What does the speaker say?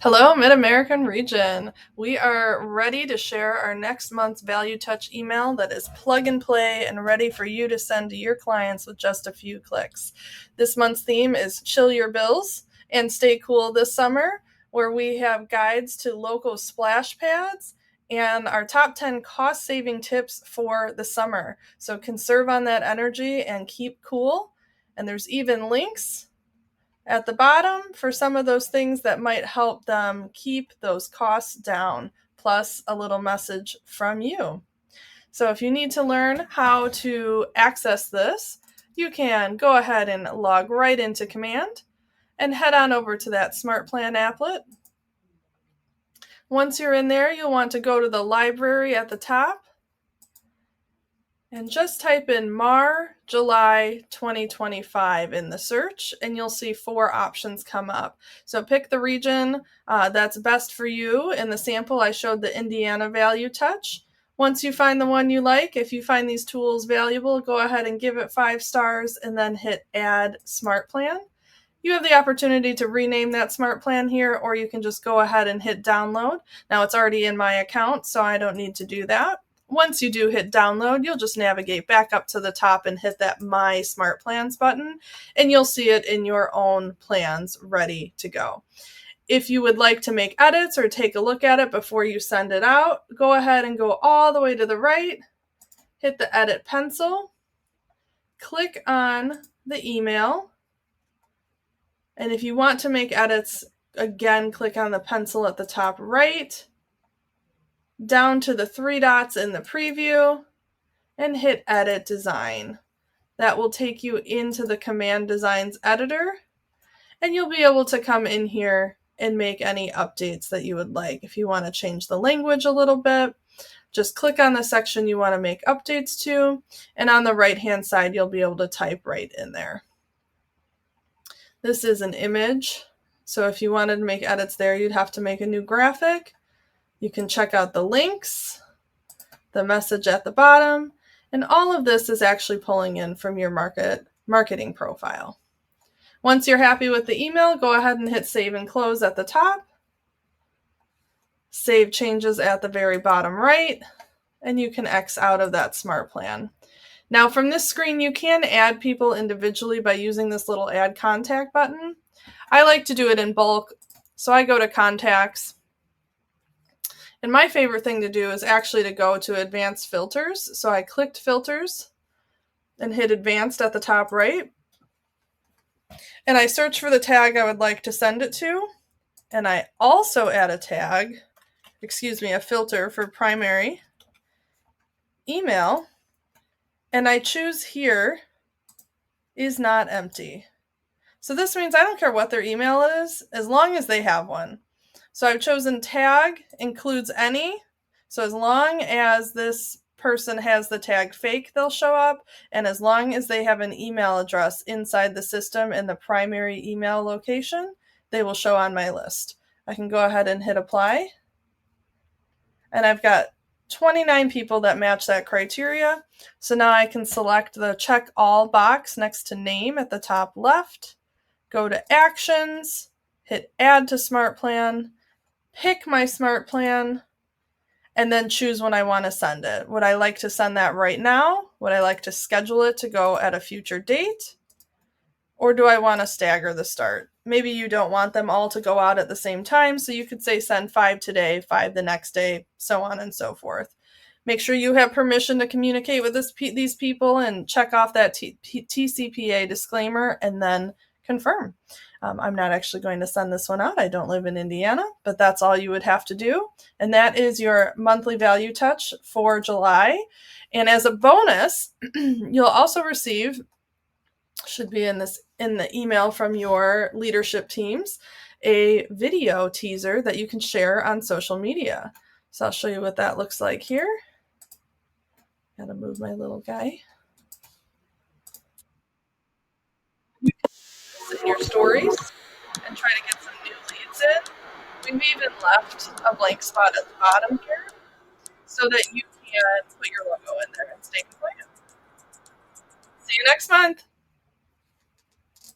Hello, Mid-American region. We are ready to share our next month's Value Touch email that is plug and play and ready for you to send to your clients with just a few clicks. This month's theme is Chill Your Bills and Stay Cool this summer, where we have guides to local splash pads and our top 10 cost saving tips for the summer. So conserve on that energy and keep cool. And there's even links at the bottom for some of those things that might help them keep those costs down, plus a little message from you. So if you need to learn how to access this, you can go ahead and log right into Command and head on over to that Smart Plan applet. Once you're in there, you'll want to go to the library at the top and just type in MAR July 2025 in the search, and you'll see 4 options come up. So pick the region that's best for you. In the sample, I showed the Indiana Value Touch. Once you find the one you like, if you find these tools valuable, go ahead and give it 5 stars and then hit Add Smart Plan. You have the opportunity to rename that smart plan here, or you can just go ahead and hit download. Now it's already in my account, so I don't need to do that. Once you do hit download, you'll just navigate back up to the top and hit that My Smart Plans button, and you'll see it in your own plans ready to go. If you would like to make edits or take a look at it before you send it out, go ahead and go all the way to the right, hit the edit pencil, click on the email, and if you want to make edits, again, click on the pencil at the top right, down to the 3 dots in the preview, and hit Edit Design. That will take you into the Command Designs editor, and you'll be able to come in here and make any updates that you would like. If you want to change the language a little bit, just click on the section you want to make updates to, and on the right-hand side, you'll be able to type right in there. This is an image, so if you wanted to make edits there, you'd have to make a new graphic. You can check out the links, the message at the bottom, and all of this is actually pulling in from your marketing profile. Once you're happy with the email, go ahead and hit Save and Close at the top. Save changes at the very bottom right, and you can X out of that smart plan. Now from this screen, you can add people individually by using this little Add Contact button. I like to do it in bulk, so I go to Contacts. And my favorite thing to do is actually to go to Advanced Filters. So I clicked Filters and hit Advanced at the top right. And I search for the tag I would like to send it to. And I also add a filter for primary email. And I choose here is not empty. So this means I don't care what their email is, as long as they have one. So I've chosen tag includes any. So as long as this person has the tag fake, they'll show up. And as long as they have an email address inside the system in the primary email location, they will show on my list. I can go ahead and hit apply. And I've got 29 people that match that criteria. So now I can select the check all box next to name at the top left, go to actions, hit add to smart plan, pick my smart plan, and then choose when I want to send it. Would I like to send that right now? Would I like to schedule it to go at a future date? Or do I want to stagger the start? Maybe you don't want them all to go out at the same time, so you could say send 5 today, 5 the next day, so on and so forth. Make sure you have permission to communicate with these people and check off that TCPA disclaimer and then confirm. I'm not actually going to send this one out. I don't live in Indiana, but that's all you would have to do. And that is your monthly value touch for July. And as a bonus, you'll also receive, should be in the email from your leadership teams, a video teaser that you can share on social media. So I'll show you what that looks like here. Gotta move my little guy. You can use in your stories and try to get some new leads in. We've even left a blank spot at the bottom here so that you can put your logo in there and stay compliant. See you next month.